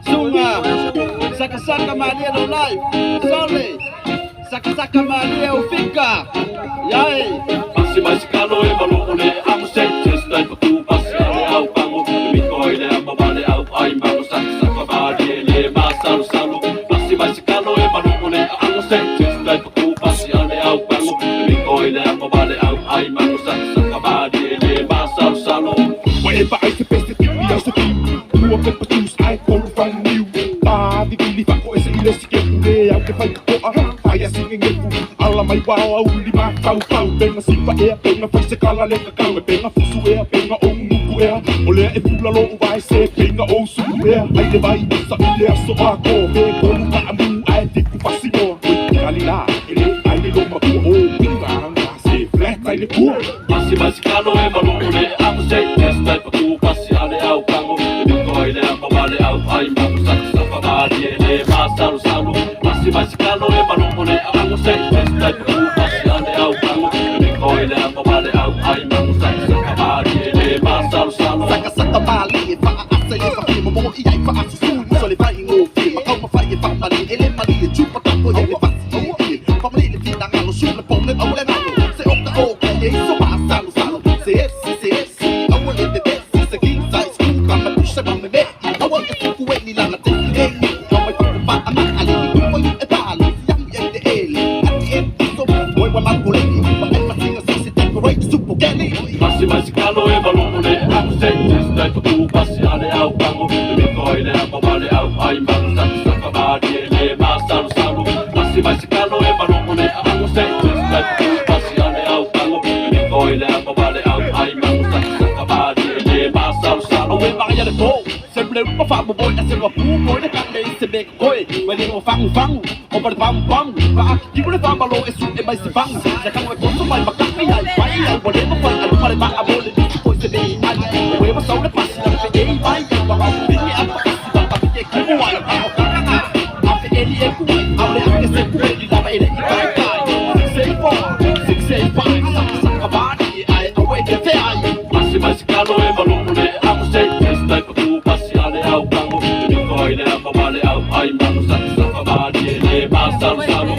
Sunga, saka-saka Maria no live. Sorry, saka-saka Maria ufika. Yay. Massi kalo e malone amo sentes dai tu passi au pango mi coile amo vale au ai mano saka vale le masalu salu massi kalo e malone amo sentes dai tu passi au pango mi coile amo vale au ai mano saka vale le masalu salu. Whenever I say best, it me as a team. Who up and produce, I come from you. Baby, believe I go as a illicit get away. I can find a fire singing it. Alla my wow, only my cow. Benga sipa air, benga face kala leka kau. Benga fusu air, benga o nuku air. Ole e pula lo vai se, benga o suku air. Ai le vai sa ile so ako. Me kolu ka amu, ai tiku pasino. Kalila, ele ai le loma ku o. Pinga, se flat ai le ku. Massi kalo e malone amo sentes dai tu passi au pango mi coile amo vale au ai mano saka vale le masalu salu massi kalo e malone amo sentes dai tu passi au pango mi coile amo vale au ai mano saka vale le masalu salu Saka Mali, fa asa e fa primo mo i ai fa asa su. So le vai no prima, come fai e fa mali e le mali e chupa capo e le fazzi e fa mali le fina ngalo su le pom le o le mano. Se oka oka e so ma salu salu. Se esi o le bebe se king size ku kama pusha ma me. O wa ke ku e ni la la te e ni o mai ku pa ama ali ku mo e palo. Yam e de ele. At the end so boy wa la ku le ni. Ma e ma singa se decorate super galley. Massi kalo e malone amo sentes dai tu passi au pango mi coile amo vale au ai mano saka vale le masalu salu massi kalo e malone amo sentes dai tu passi au pango mi coile amo vale au ai mano saka vale le masalu salu. Oh, we buy the boat. เร็วมาฝากบ่บ่อยอาเซียนว่าผู้บ่อยได้กันเลยเสเบกโอยไว้เรียกว่าฟังเอาไปฟังว่ายิ่งได้ฟังบาโลไอ้สุดไอ้ใบสิฟังจะข้างไว้คนสมัยมากักไม่ใหญ่ไว้เอาบ่เรียกมาฟังอันมาเลยมาอาโบเลยดิโอยเสเบกอันเว้ยมาเศร้าได้ปัสแล้วไปเอ้ยไว้ว่าเอาเป็นนี่อันปากสิว่าไปเจ๊กูบ่ไหวเอาไปเอ้ยนี่กูเอาเลยอันเสร็จกูเลยดีดาไปเอ้ยอีกไป6 kabadi ai away ke te ai Masih masih kalau malu ne aku say stay patu pasi ale au kango ni koi le apa bale au ai malu sak kabadi le masal salu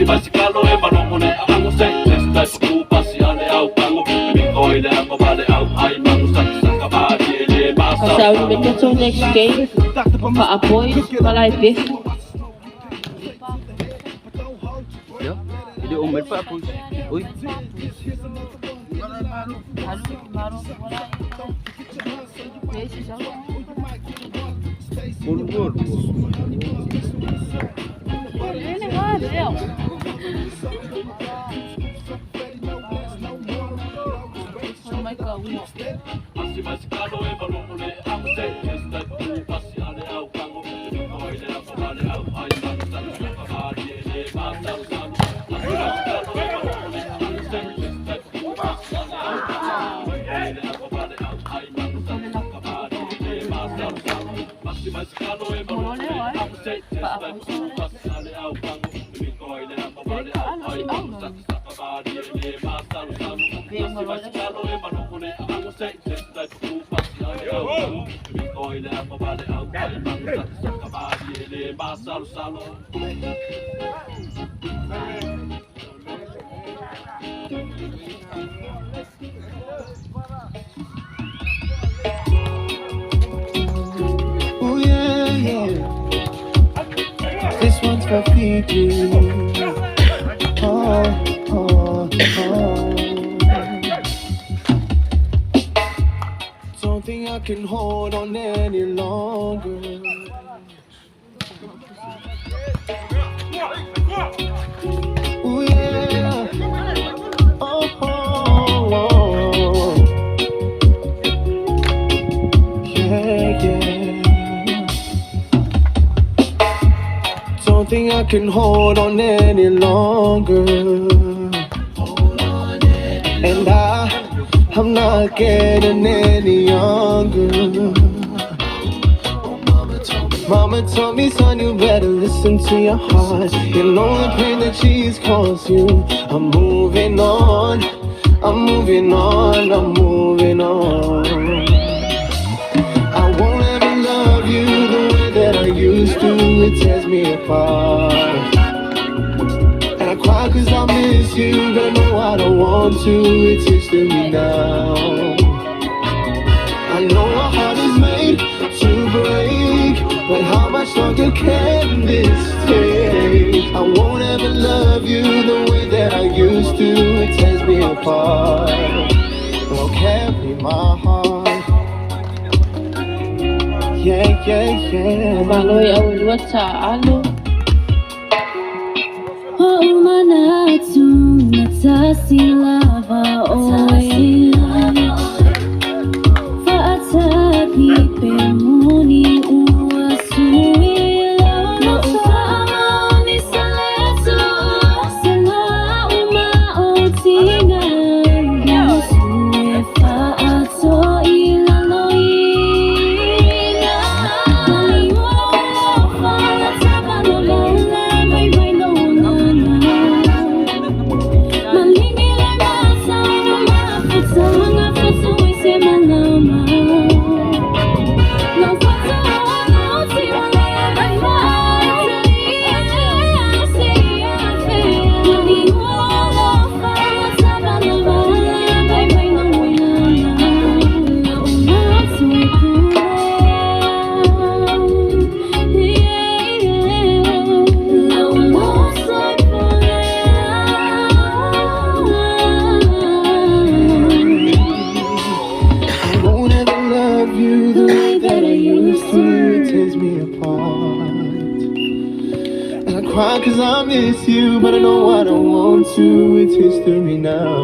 masih kalau malu ne aku say stay patu pasi ale au kango ni koi le apa bale au ai malu sak kabadi le masal salu betul so next game pa apoy Laititi. Yo, jadi umur pa aku. Uy. Bur. Masih kalau malu ne aku say stay patu pasi ale au kango ni koi le apa bale au ai malu sak kabadi le masal salu masih kalau malu ne aku say stay patu pasi ale au kango le apa bale au ai malu sak kabadi le masal salu masih kalau malu ne aku say stay patu pasi ale au kango ni koi le apa bale au ai malu sak kabadi le masal salu masih kalau malu ne aku say stay patu pasi ale au kango ni koi le apa bale au ai malu sak kabadi le masal salu Oh yeah. This one's for Fiji. Oh. Don't think I can hold on any longer. Oh yeah. Yeah. Don't think I can hold on any longer. And I'm not getting any younger. Mama told me, son, you better listen to your heart. You know the pain that she's caused you. I'm moving on. I won't ever love you the way that I used to. It tears me apart. And I cry cause I miss you, but no, I don't want to. It's history now. I know our heart is made to break, but how much longer can this take? I won't ever love you the way that I used to. It tears me apart. Will carry my heart. Yeah. Baloy awal sa alo. Manatu natasilava oy Faataki pemuni uasuila Maufama misaleto Sila uma otinga Yusue faato ilaloina Maliwala fala tabalolala Cry cause I miss you, but I know I don't want to. It's history now.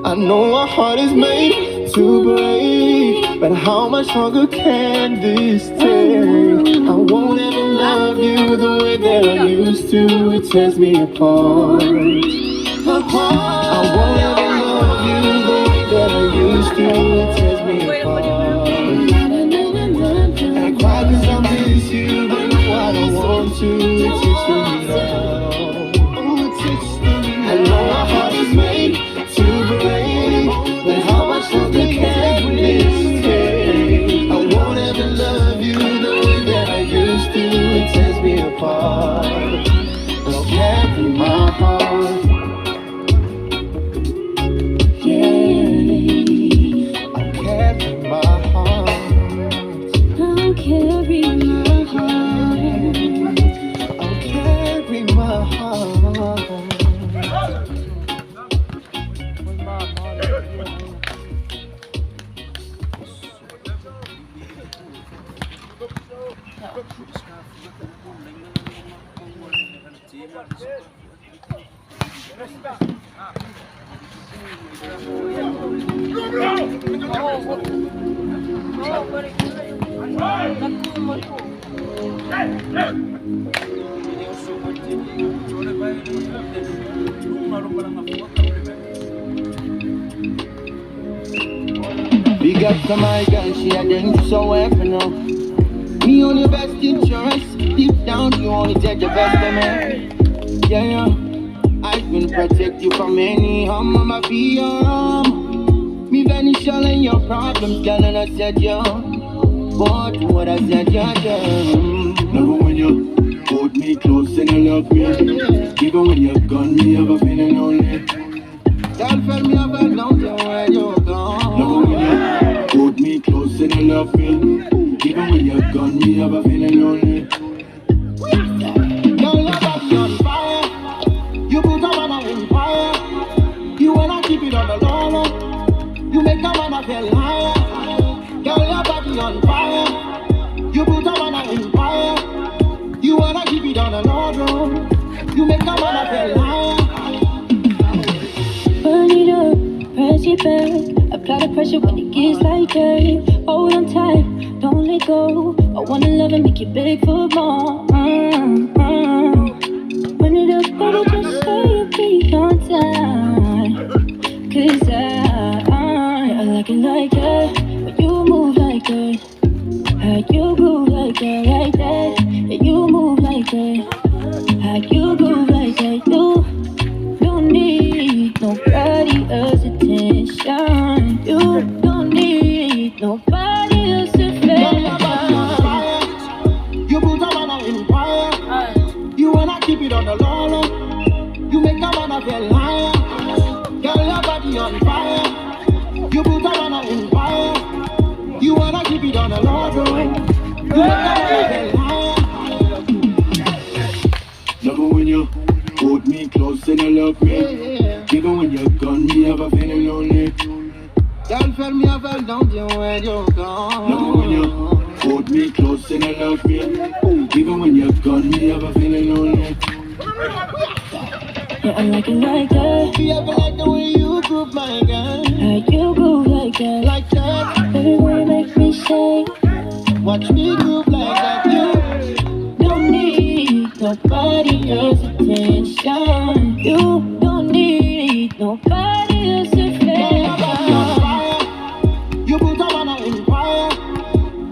I know our heart is made to break, but how much longer can this take? I won't ever love you the way that I used to. It tears me apart. I won't ever love you the way that I used to. It tears me apart. And I cry 'cause I miss you, but no, I don't want to. It takes me now. Oh, it takes me now. I know my heart is made to break, but how much longer can this take? I won't ever love you the way that I used to. It tears me apart. I'll carry my heart. Yeah, I'll carry my heart. I'll carry my heart. I'll carry my heart. Big up to my girl, she a dance so well for now. Me on your best insurance, deep down you only take the best of me. Yeah, yeah. I will protect you from any harm, I'ma be your arm. Me vanish all in your problems, girl, and I said yeah. What I said, yeah, yeah. Love when you hold me close and you love me. Even when you're gone, me have a feeling lonely. Girl, feel me up and down to where you're gone. Love when you hold me close and you love me. Even when you're gone, me have a feeling lonely. Girl, your body on fire. You put a man in fire. You wanna keep it on the low. You make a man feel higher. Girl, your body on fire. You put a man in fire. You wanna keep it on the low. You make a man feel higher. Burn it up, press it back. Apply the pressure when it gets like that. Hold on tight, don't let go. I wanna love and make you beg for more. When it up, baby, just say you'll be on time. 'Cause I like it like that. When you move like that, how you groove like that, like that. And you move like that, how you groove like that. You don't need nobody else's attention. You don't need nobody else's affection. You put a man in fire. You wanna keep it on the low. You make a man feel higher. Girl, your body on fire. You put a man in fire. You wanna keep it on the low. You make a man feel higher. Love when you hold me close and you love me. Even when you're gone, me have a feeling lonely. Girl, feel me up and down to where you're gone. Love when you hold me close and you love me. Even when you're gone, me have a feeling lonely. Yeah, I like it like that. Me ever like the way you groove, my girl. How you groove like that. Like that. Every word makes me say, Watch me groove like that. You don't need nobody else's attention. You don't need nobody else's Girl, your body on affection. fire. You put a man in fire.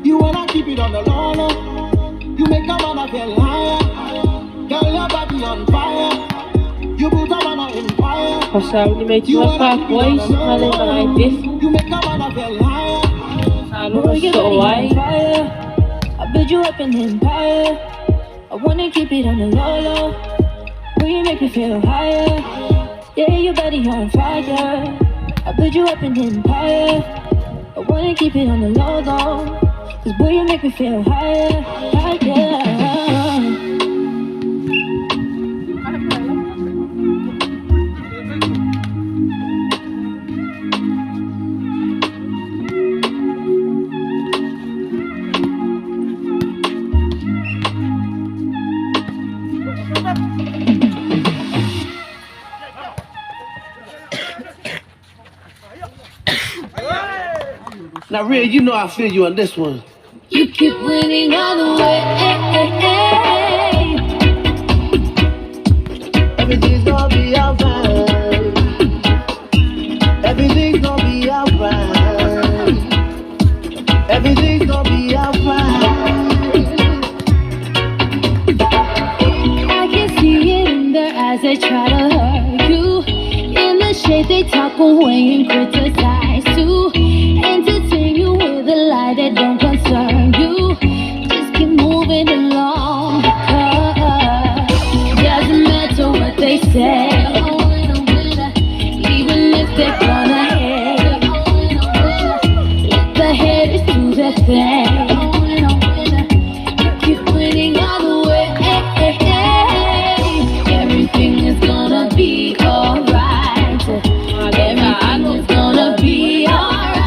You wanna keep it on the low. You make a man feel higher. Girl, your body on fire. You put a man in fire. Pasal ni may tumapa boys, halin mga ibis. You make a man feel higher. Ano Boy, your gusto body why? on fire. I build you up an empire. I wanna keep it on the low. Will you make me feel higher? Yeah, your body on fire. I build you up an empire. I wanna keep it on the low. 'Cause boy, you make me feel higher, higher. Now, Red, you know I feel you on this one. You keep winning all the way. Everything's gonna be alright. Everything's gonna be alright. Everything's gonna be alright. I can see it in their eyes, they try to hurt you. In the shade they talk away and criticize too. Entertain you with a lie that don't concern you. Just keep moving along, cause doesn't matter what they say. Even if they're gonna hate, let the haters do their thing. You keep winning all the way. Everything is gonna be alright. Everything is gonna be alright.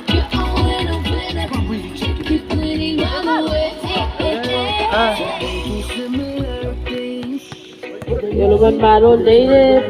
You're a winner, winner. Keep winning all the way. Yo lo man malo, David.